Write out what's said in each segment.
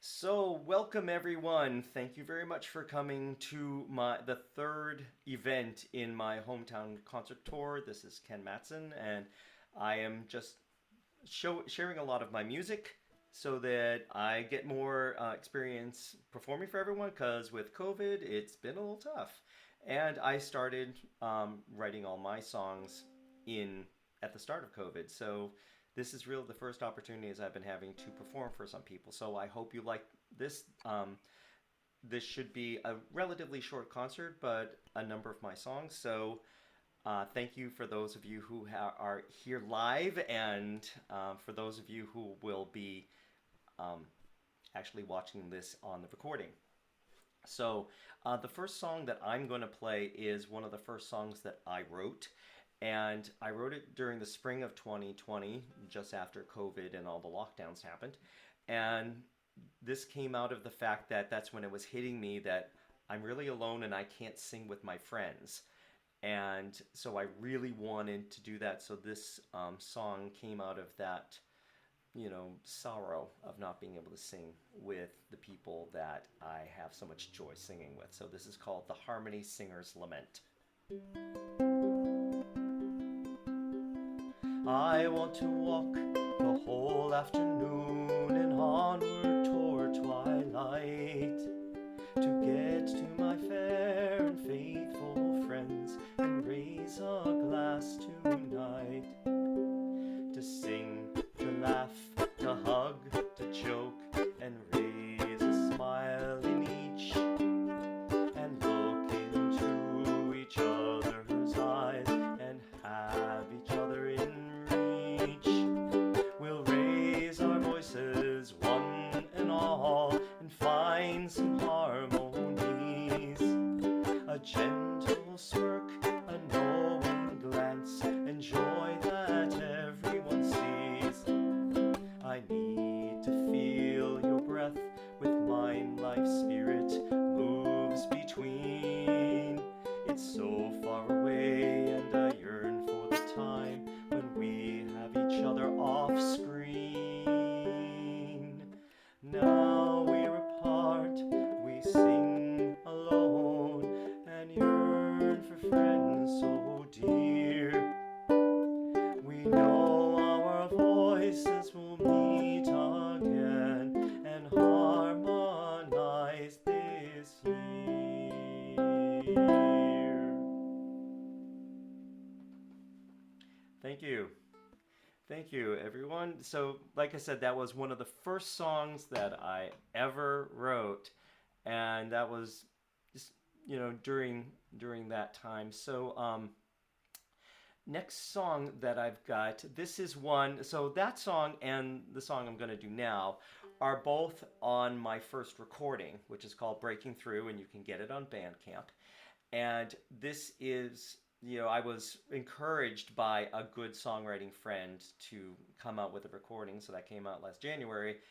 So, welcome everyone. Thank you very much for coming to the third event in my hometown concert tour. This is Ken Mattsson, and I am just sharing a lot of my music so that I get more experience performing for everyone. Because with COVID, it's been a little tough, and I started writing all my songs in at the start of COVID. So this is really the first opportunities I've been having to perform for some people. So I hope you like this. This should be a relatively short concert, but a number of my songs. So thank you for those of you who are here live, and for those of you who will be actually watching this on the recording. So the first song that I'm going to play is one of the first songs that I wrote. And I wrote it during the spring of 2020, just after COVID and all the lockdowns happened. And this came out of the fact that that's when it was hitting me that I'm really alone and I can't sing with my friends. And so I really wanted to do that. So this song came out of that, sorrow of not being able to sing with the people that I have so much joy singing with. So this is called The Harmony Singer's Lament. I want to walk the whole afternoon and onward toward twilight, to get to my fair and faithful friends and raise a glass tonight, to sing, to laugh, to hug, to joke, and raise a smile in each, and look into each other's eyes and have each other in one and all, and find some harmonies, a gentle smirk, a knowing glance, and joy that everyone sees. I need to feel your breath with mine, life spirit moves between. It's so far away and I yearn for the time when we have each other off screen. Now we're apart, we sing alone, and yearn for friends so dear. We know our voices will meet again and harmonize this year. Thank you. Thank you, everyone. So, like I said, that was one of the first songs that I ever wrote, and that was just, during that time. So, next song that I've got, this is one, so that song and the song I'm going to do now are both on my first recording, which is called Breaking Through, and you can get it on Bandcamp. And this is, I was encouraged by a good songwriting friend to come out with a recording, so that came out last January,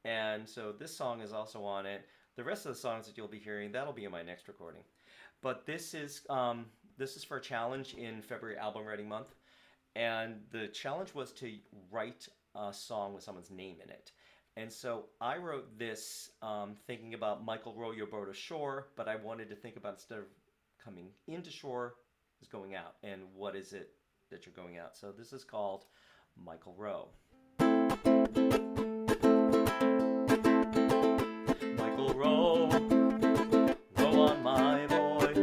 and so this song is also on it. The rest of the songs that you'll be hearing, that'll be in my next recording. But this is for a challenge in February Album Writing Month, and the challenge was to write a song with someone's name in it. And so I wrote this thinking about Michael, row your boat ashore, but I wanted to think about, instead of coming into shore, is going out, and what is it that you're going out. So this is called Michael Row. Michael Row, row on my boy,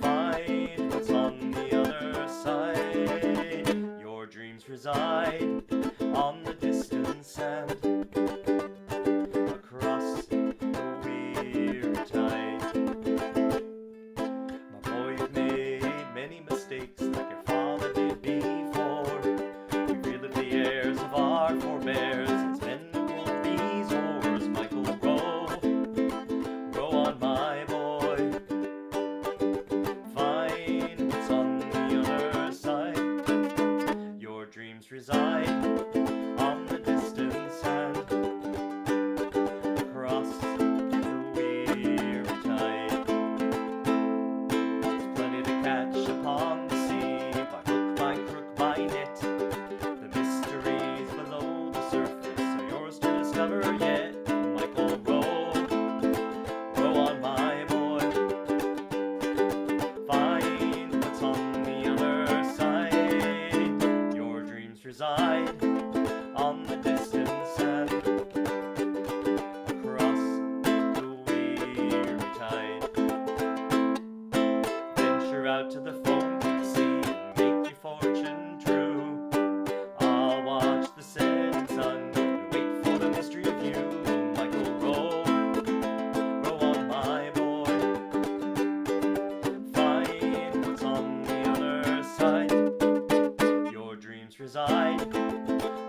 find what's on the other side. Your dreams reside on the distant sand, across the weary tide. Many mistakes like your father did before. We relive the airs of our forebears as men pulled these oars. Michael, row on my boy, find what's on the other side. Your dreams reside on the distant sand, across the weary tide. There's plenty to catch upon the sea, by hook, by crook, by net. The mysteries below the surface reside on the distant sand, across the weary tide. Venture out to the foam sea and make your fortune true. I'll watch the setting sun and wait for the mystery of you. Michael, row, row on, my boy. Find what's on the other side. Your dreams reside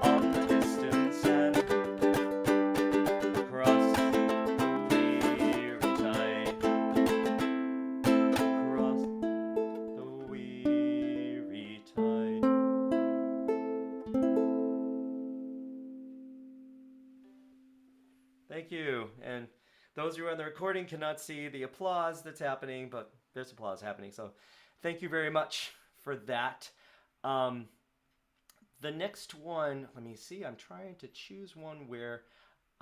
on the distant sand, across the weary tide, across the weary tide. Thank you. And those who are on the recording cannot see the applause that's happening, but there's applause happening. So thank you very much for that. The next one, let me see, I'm trying to choose one where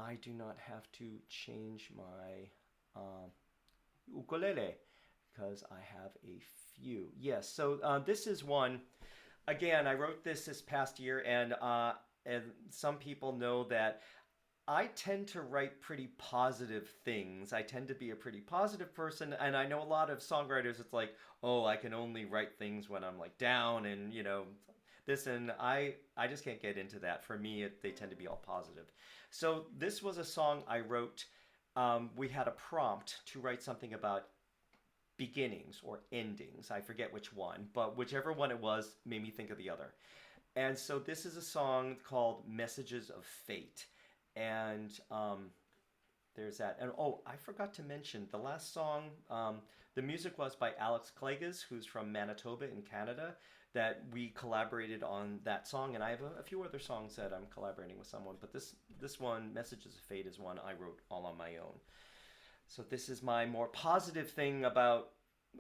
I do not have to change my ukulele, because I have a few. Yes, so this is one, again, I wrote this past year, and some people know that I tend to write pretty positive things. I tend to be a pretty positive person, and I know a lot of songwriters, it's like, oh, I can only write things when I'm like down and, you know, this, and I just can't get into that. For me, they tend to be all positive. So this was a song I wrote. We had a prompt to write something about beginnings or endings. I forget which one, but whichever one it was made me think of the other. And so this is a song called Messages of Fate. And there's that. And oh, I forgot to mention the last song. The music was by Klages, who's from Manitoba in Canada, that we collaborated on that song. And I have a few other songs that I'm collaborating with someone, but this one, Messages of Fate, is one I wrote all on my own. So this is my more positive thing about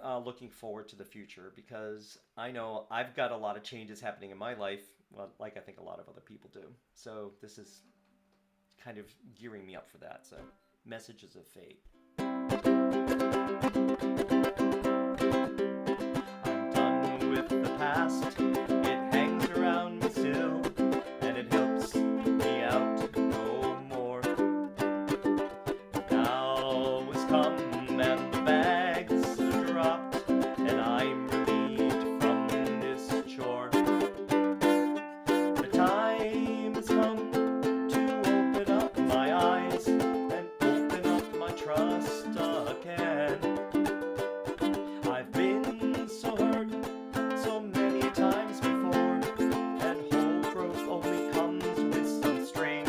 looking forward to the future, because I know I've got a lot of changes happening in my life, well, like I think a lot of other people do. So this is kind of gearing me up for that. So Messages of Fate. I'm done with the past. It hangs around me still, and it helps me out no more. Now has come and the bags are dropped, and I'm relieved from this chore. The time has come and open up my trust again. I've been so hurt so many times before, and hope growth only comes with some strain.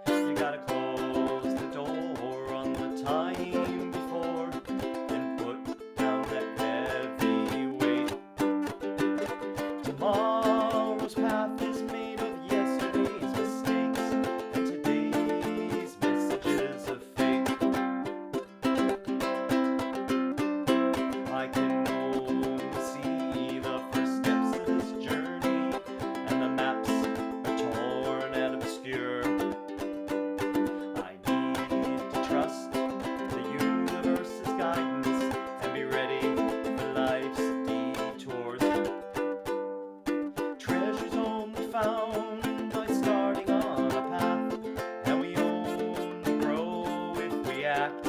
You gotta close the door on the time before and put down that heavy weight. Tomorrow's path is made of yesterday's mistakes, and today's messages of fate. I can only see the first steps of this journey, and the maps are torn and obscure. I need to trust the universe's guidance and be ready for life's detours. Treasures only found by starting on a path, and we only grow if we act.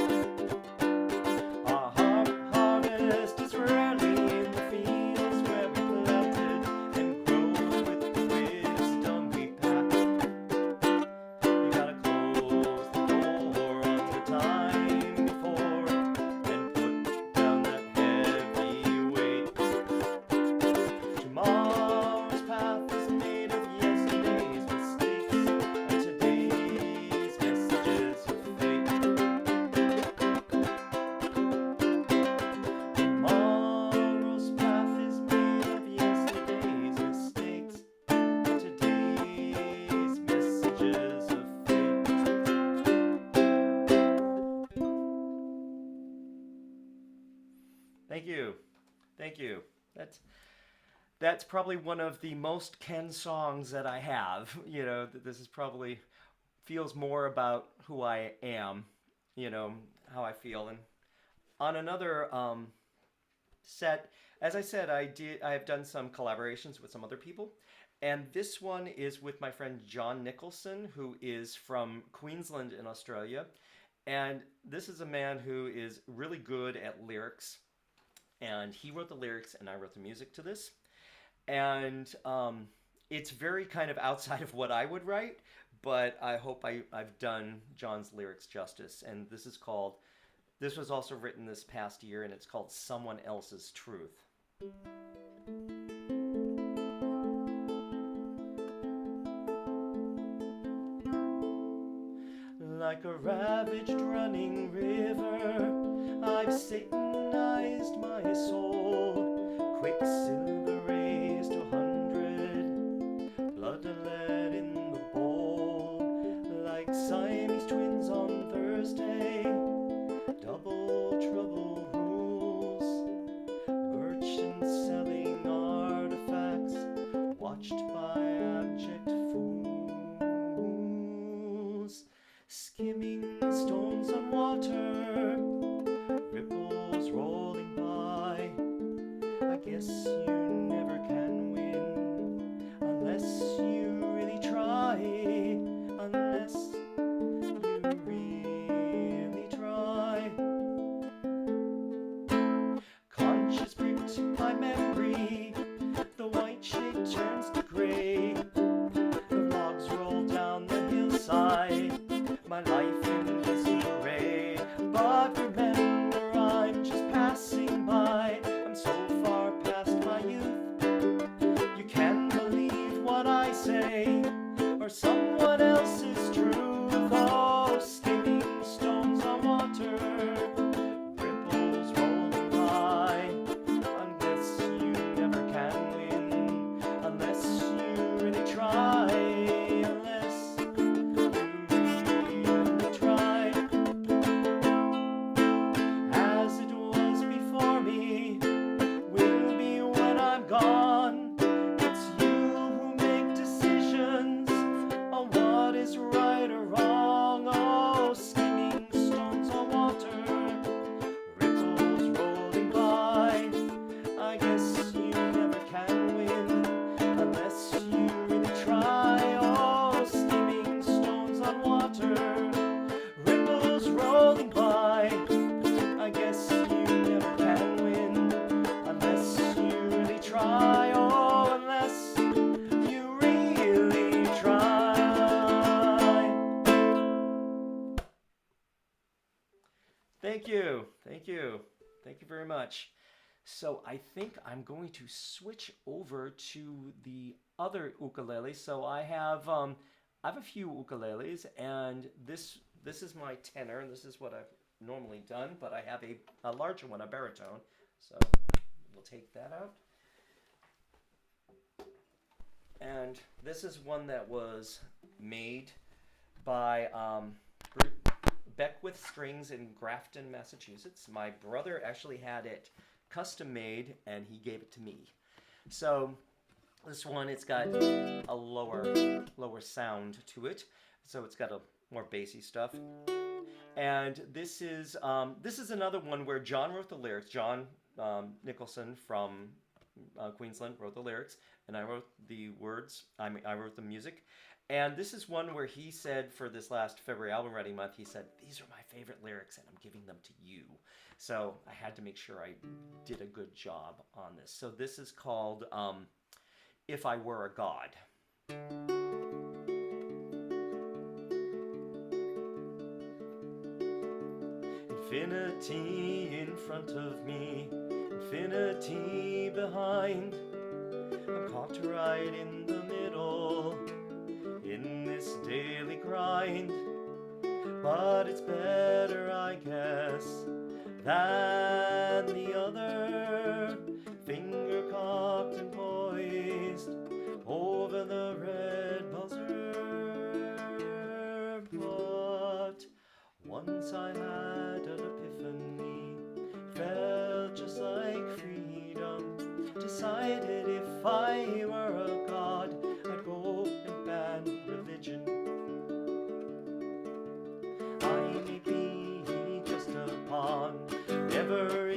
Our harvest is rarely in the fields where we planted, and grows with the wisdom we pack. You gotta close the door on the time before and put down that heavy weight. Tomorrow's path is made of yesterday's mistakes, and today's messages of fate. Tomorrow's path is made of yesterday's mistakes, and today's messages of fate. Thank you. Thank you. That's probably one of the most Ken songs that I have. You know, this is probably feels more about who I am, you know, how I feel. And on another set, as I said, I have done some collaborations with some other people, And this one is with my friend John Nicholson, who is from Queensland in Australia. And this is a man who is really good at lyrics. And he wrote the lyrics and I wrote the music to this. And it's very kind of outside of what I would write, but I hope I've done John's lyrics justice. And this was also written this past year, and it's called Someone Else's Truth. Like a ravaged running river, I've Satanized my soul. Quicksilver raised to 100, blood and lead in the bowl. Like Siamese twins on Thursday, double trouble rules. Merchants selling artifacts, watched by abject fools. Skimming stones on water, ripples rolling by. I guess you never can win unless you really try. Unless you really try. Conscious bricked by memory, the white shade turns to gray. The logs roll down the hillside, my life in disarray. But remember, I'm just passing by. I'm so far past my youth. You can believe what I say, or someone else's truth. Oh, skimming stones on water, ripples rolling by. Unless you never can win, unless you really try. Unless gone. It's you who make decisions on what is right or wrong. Oh, skimming stones on water, ripples rolling by. I guess you never can win unless you really try. Oh, skimming stones on water, ripples rolling by. I guess you never can win unless you really try. Oh, unless you really try. Thank you. Thank you. Thank you very much. So I think I'm going to switch over to the other ukulele. So I have a few ukuleles, and this is my tenor, and this is what I've normally done, but I have a larger one, a baritone. So we'll take that out. And this is one that was made by Beckwith Strings in Grafton, Massachusetts. My brother actually had it custom made, and he gave it to me. So this one, it's got a lower sound to it, so it's got a more bassy stuff. And this is another one where John wrote the lyrics. John Nicholson from Queensland wrote the lyrics, and I wrote the words. I wrote the music. And this is one where he said, for this last February album writing month, he said, these are my favorite lyrics and I'm giving them to you. So I had to make sure I did a good job on this. So this is called If I Were a God. Infinity in front of me, infinity behind. I'm caught right in the middle, in this daily grind. But it's better, I guess, than the other. Finger cocked and poised over the red buzzer. But once I had an epiphany, felt just like freedom. Decided if I were a god, I'd go and ban religion. I may be just a pawn, never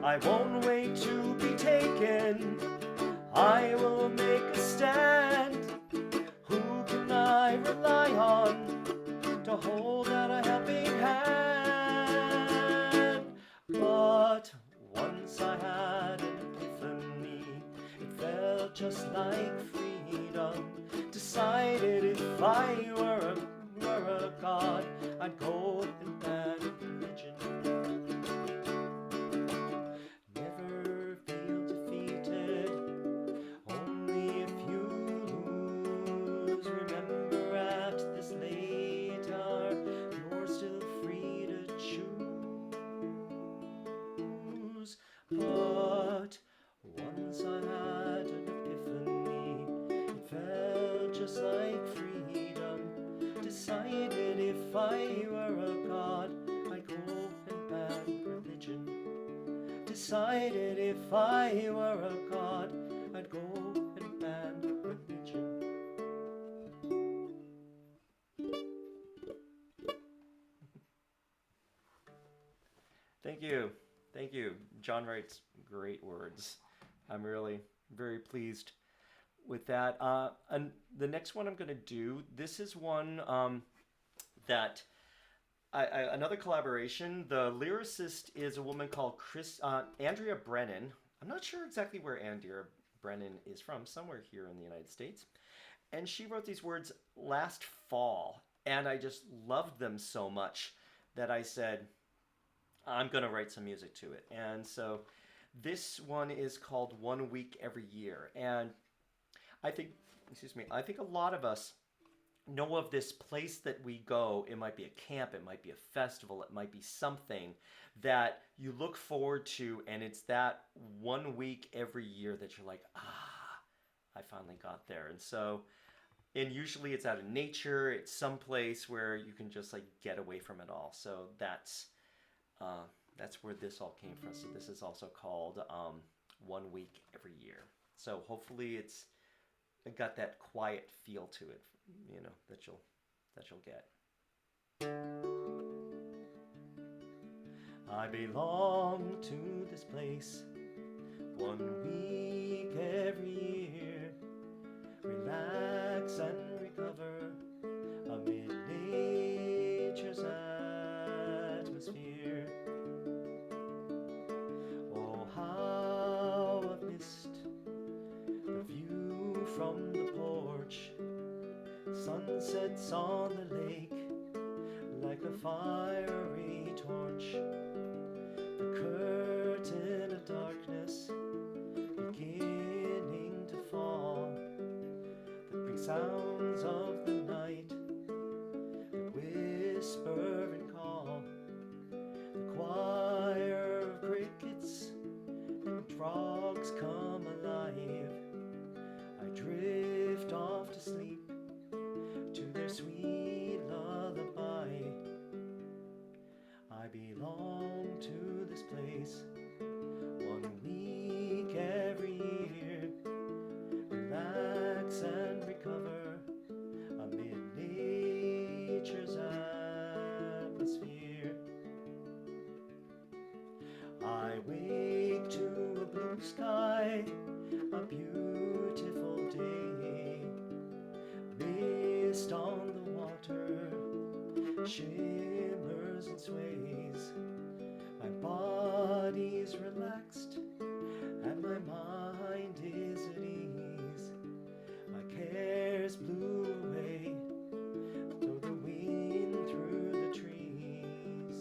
I won't wait to be taken. I will make a stand. Who can I rely on to hold out a helping hand? But once I had an epiphany, it felt just like freedom. Decided if I were a god, I'd go and ban religion. Never feel defeated, only if you lose. Remember at this late hour, you're still free to choose. But once I had an epiphany, it felt just like freedom. Decided if I were a god, I'd go and ban religion. Decided if I were a god, I'd go and ban religion. Thank you. Thank you. John writes great words. I'm really very pleased with that. And the next one I'm going to do, this is one that another collaboration. The lyricist is a woman called Andrea Brennan. I'm not sure exactly where Andrea Brennan is from, somewhere here in the United States. And she wrote these words last fall, and I just loved them so much that I said, I'm going to write some music to it. And so this one is called 1 Week Every Year. And I think a lot of us know of this place that we go. It might be a camp, it might be a festival, it might be something that you look forward to, and it's that 1 week every year that you're like, I finally got there. And so, and usually it's out in nature, it's someplace where you can just like get away from it all. So that's where this all came from. So this is also called 1 Week Every Year. So hopefully it got that quiet feel to it, you know, that you'll get. I belong to this place 1 week every year. Relax and recover amid nature's atmosphere. Oh, how I've missed the view from the porch. Sunsets on the lake like a fiery torch. The curtain of darkness beginning to fall. The big sounds of the night that whisper and call. The choir of crickets and frogs come alive. I drift off to sleep to their sweet lullaby. I belong to this place 1 week every year. Relax and recover amid nature's atmosphere. I wake to a blue sky, a beautiful day. Mist on the water shimmers and sways. My body's relaxed and my mind is at ease. My cares blew away, though the wind through the trees.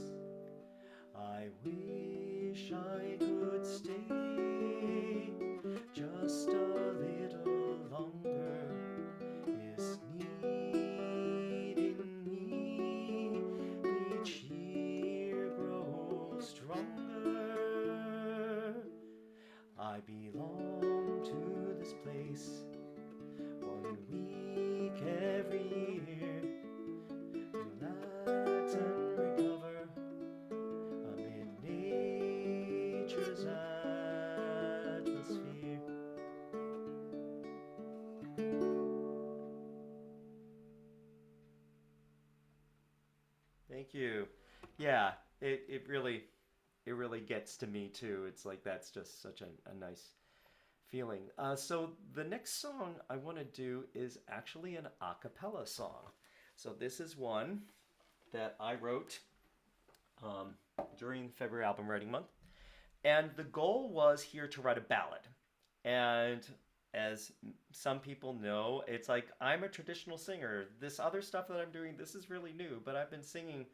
I wish I could stay just a little longer. This need in me each year grows stronger. I belong to this place 1 week every year. Relax and recover amid nature's atmosphere. Thank you. Yeah, it really really gets to me too. It's like that's just such a nice feeling. So the next song I want to do is actually an a cappella song. So this is one that I wrote um, during February album writing month. And the goal was here to write a ballad. And as some people know, it's like I'm a traditional singer. This other stuff that I'm doing, this is really new, but I've been singing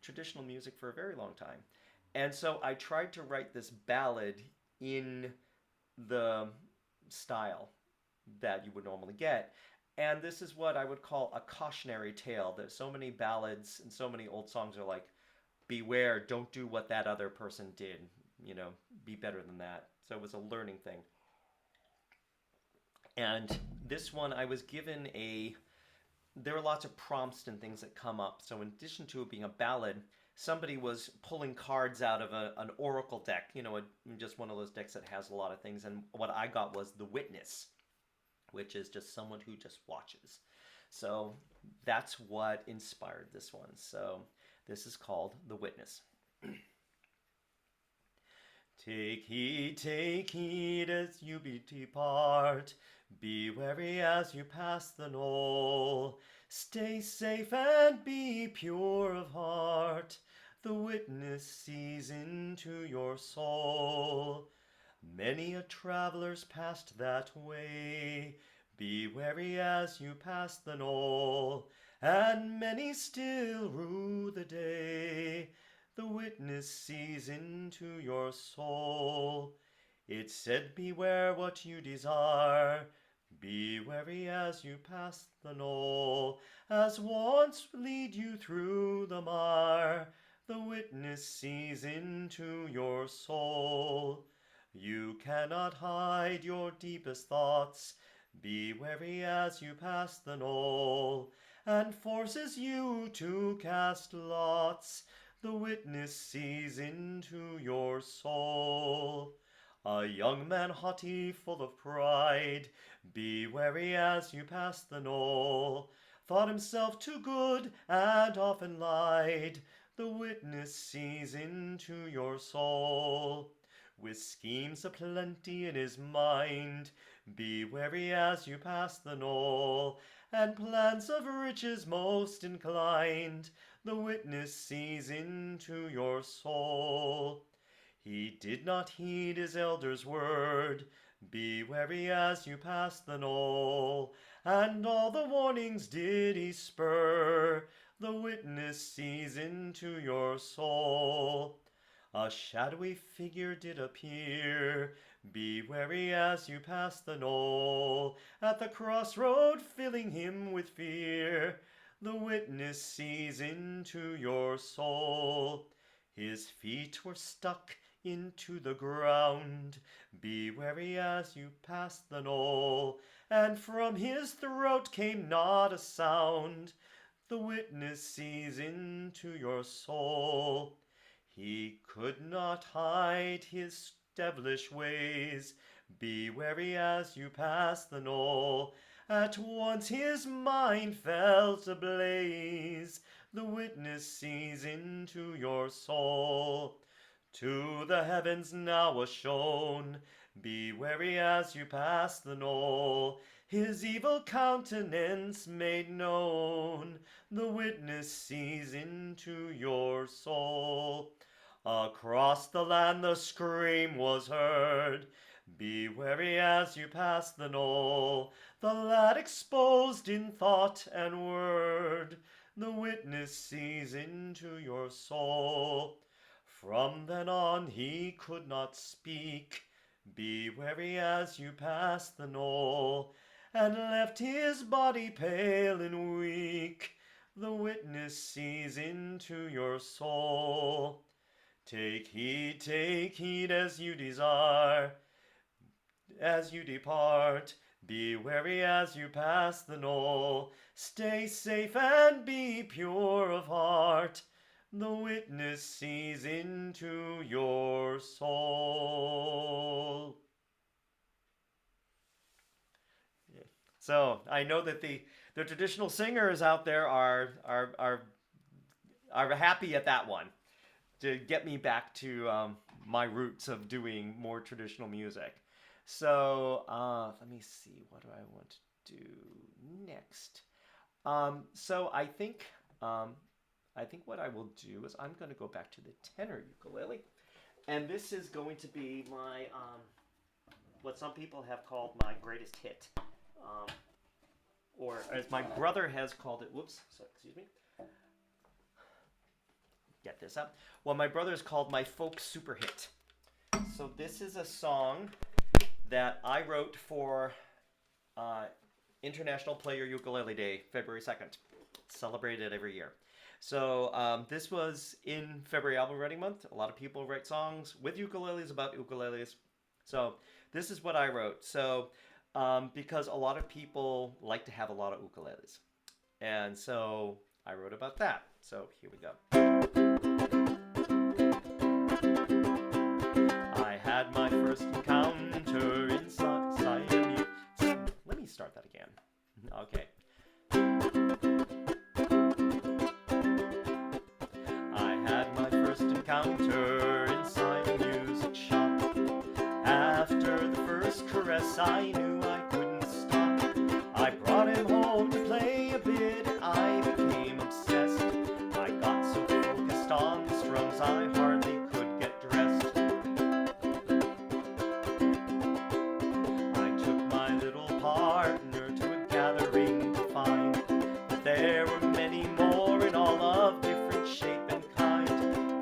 traditional music for a very long time. And so I tried to write this ballad in the style that you would normally get. And this is what I would call a cautionary tale. There's so many ballads and so many old songs are like, beware, don't do what that other person did. You know, be better than that. So it was a learning thing. And this one, I was given a. There are lots of prompts and things that come up. So in addition to it being a ballad, somebody was pulling cards out of an oracle deck. You know, just one of those decks that has a lot of things. And what I got was the witness, which is just someone who just watches. So that's what inspired this one. So this is called The Witness. Take heed as you depart. Be wary as you pass the knoll. Stay safe and be pure of heart. The witness sees into your soul. Many a traveler's passed that way. Be wary as you pass the knoll. And many still rue the day. The witness sees into your soul. It said, beware what you desire. Be wary as you pass the knoll. As wants lead you through the mire. The witness sees into your soul. You cannot hide your deepest thoughts. Be wary as you pass the knoll. And forces you to cast lots. The witness sees into your soul. A young man haughty, full of pride, be wary as you pass the knoll. Thought himself too good and often lied. The witness sees into your soul. With schemes aplenty in his mind, be wary as you pass the knoll. And plans of riches most inclined, the witness sees into your soul. He did not heed his elder's word. Be wary as you pass the knoll. And all the warnings did he spurn. The witness sees into your soul. A shadowy figure did appear. Be wary as you pass the knoll. At the crossroad filling him with fear. The witness sees into your soul. His feet were stuck into the ground. Be wary as you pass the knoll. And from his throat came not a sound. The witness sees into your soul. He could not hide his devilish ways. Be wary as you pass the knoll. At once his mind felt ablaze. The witness sees into your soul. To the heavens now was shown. Be wary as you pass the knoll. His evil countenance made known. The witness sees into your soul. Across the land the scream was heard. Be wary as you pass the knoll. The lad exposed in thought and word. The witness sees into your soul. From then on he could not speak. Be wary as you pass the knoll. And left his body pale and weak. The witness sees into your soul. Take heed as you desire. As you depart, be wary as you pass the knoll. Stay safe and be pure of heart. The witness sees into your soul. Yeah. So I know that the traditional singers out there are happy at that one. to get me back to my roots of doing more traditional music. So let me see, what do I want to do next? So I think what I will do is I'm going to go back to the tenor ukulele, and this is going to be my what some people have called my greatest hit, or as my brother has called it. Whoops, so excuse me. Get this up. Well, my brother's called my folk super hit. So this is a song that I wrote for International Player Ukulele Day, February 2nd. It's celebrated every year. So this was in February album writing month. A lot of people write songs with ukuleles about ukuleles. So this is what I wrote. So because a lot of people like to have a lot of ukuleles. And so I wrote about that. So here we go. I had my first encounter inside a mute. Let me start that again. Okay. I had my first encounter inside a music shop. After the first caress, I knew I couldn't stop. I brought him home to play a bit, and I became obsessed. I got so focused on the strums, I hardly could get dressed. I took my little partner to a gathering to find that there were many more in all of different shape and kind.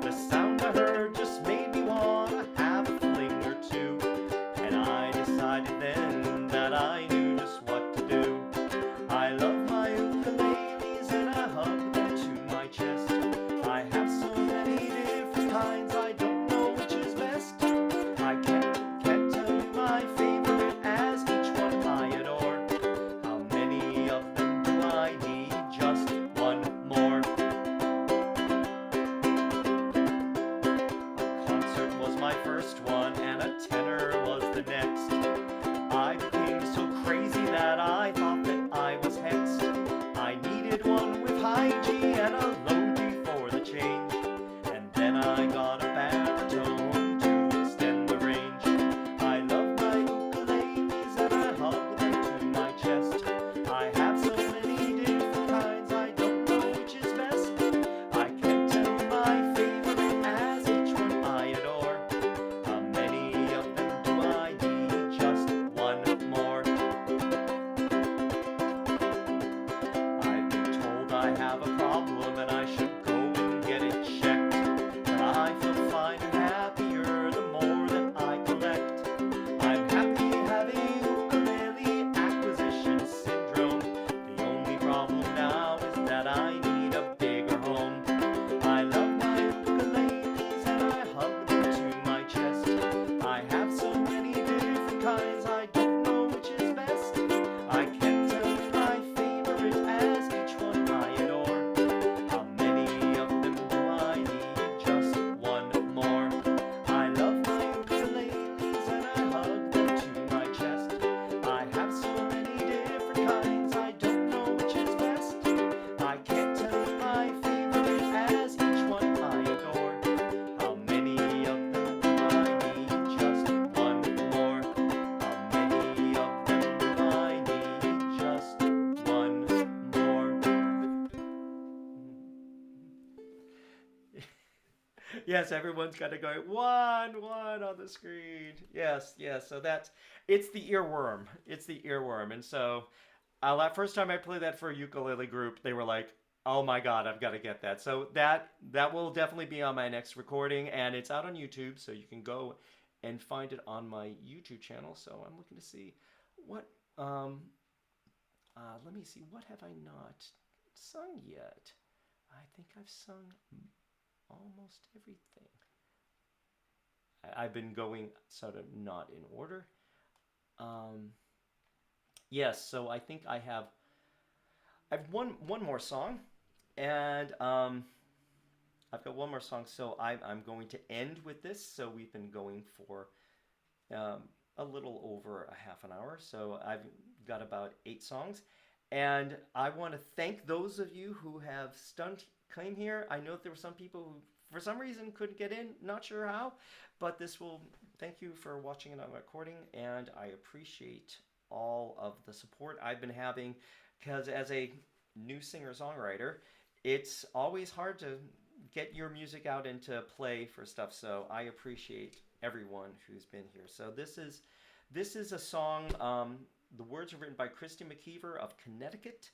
The sound I heard just made me want to have a fling or two, and I decided then that I knew just what to do. I love my ukuleles and I hug them to my chest. I have so many different kinds, I don't know which is best. I can't tell you my favorite, as each one I adore. How many of them do I need? Just one more. A concert was my first one, and a tenor was the next. I became so crazy that I thought that I was hexed. I needed one with high G and a low G for the change. And then I got a baritone to extend the range. I love my ukuleles and I hug them to my chest. I have so many different kinds, I don't know which is best. I can't tell you my favorite, as each one I adore. How many of them do I need? Just one more. I've been told I have a problem and I should go and get it checked. But I feel fine and happier the more that I collect. I'm happy having ukulele acquisition syndrome. The only problem now is that I need a bigger home. I love my ukuleles and I hug them to my chest. I have so many different kinds, I don't know which is best. I can't tell you my favorite, as each one I adore. How many of them do I need? Just one more. I love my ukuleles and I hug them to my chest. I have so many different kinds, I don't know which is best. I can't tell you my favorite, as each one I adore. How many of them do I need? Just one more. How many of them do I need? Just one more. Yes, everyone's got to go one on the screen. Yes. So it's the earworm. It's the earworm. And so that first time I played that for a ukulele group, they were like, "Oh my God, I've got to get that." So that will definitely be on my next recording, and it's out on YouTube, so you can go and find it on my YouTube channel. So I'm looking to see what let me see, what have I not sung yet? I think I've sung almost everything. I've been going sort of not in order. Yes, so I think I have one more song, and I've got one more song, so I'm going to end with this. So we've been going for a little over a half an hour, so I've got about 8 songs, and I want to thank those of you who have came here. I know that there were some people who for some reason couldn't get in. Not sure how, but thank you for watching it on recording, and I appreciate all of the support I've been having, because as a new singer-songwriter, it's always hard to get your music out into play for stuff, so I appreciate everyone who's been here. So this is a song, the words are written by Kristi McKeever of Connecticut,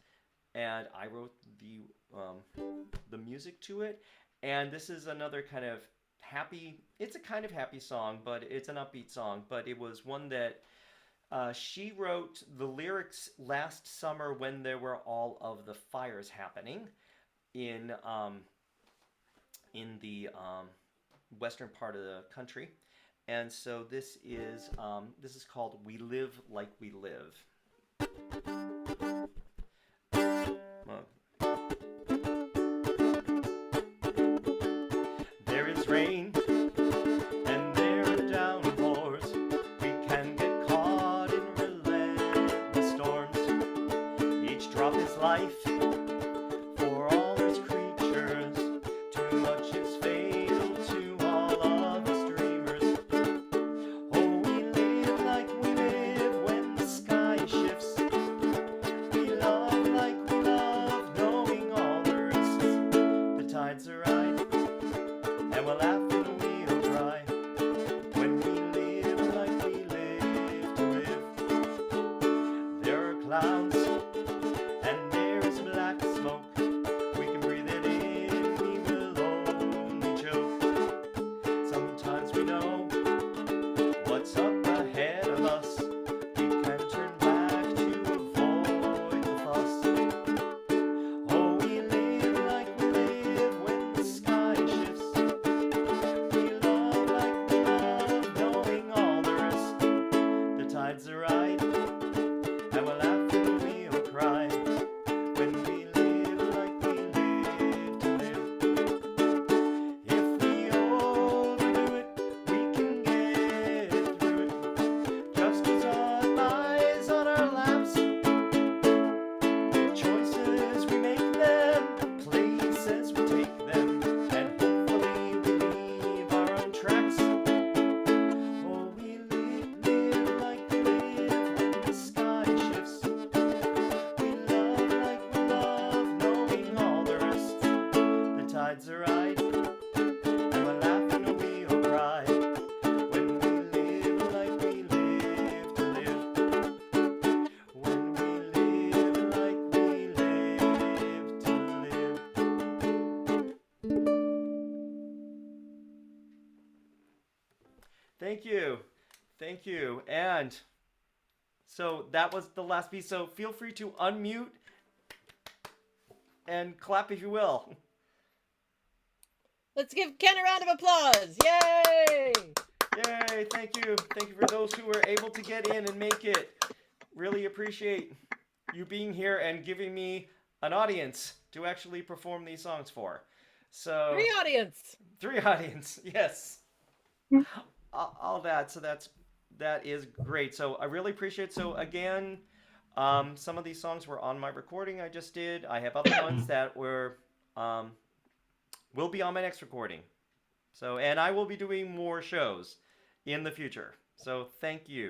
and I wrote the music to it. And this is another kind of happy, it's a kind of happy song, but it's an upbeat song, but it was one that she wrote the lyrics last summer when there were all of the fires happening in the western part of the country. And so this is called We Live Like We Live. There is rain and there are downpours. We can get caught in relentless storms. Each drop is life for all its creatures. Too much is fatal to all of us dreamers. Oh, we live like we live when the sky shifts. We love like we love, knowing all the risks. The tides are right, and we'll laugh and we'll cry when we live like we live to live. There are clouds and there is black smoke. We can breathe it in, we will only choke. Sometimes we know what's up ahead of us. We can turn back to avoid the fuss. Oh, we live like we live when the sky shifts. We love like we love, knowing all the risks. The tides are right, and we'll laugh and we'll cry when we live like we live to live. If we overdo it, we can get through it. Just as our lies on our laps. Choices we make them, places we take them, and hopefully we leave our own tracks. Oh, we live like we live when the sky shifts. We love like we love, knowing all the risks. The tides are right, and we'll laugh and we'll cry when we live like we live to live. When we live like we live to live. Thank you. Thank you. And so that was the last piece. So feel free to unmute and clap if you will. Let's give Ken a round of applause. Yay! Yay, thank you. Thank you for those who were able to get in and make it. Really appreciate you being here and giving me an audience to actually perform these songs for. So three audience, yes. All that. So that is great. So I really appreciate it. So again, some of these songs were on my recording I just did. I have other ones that were will be on my next recording. So, and I will be doing more shows in the future. So thank you.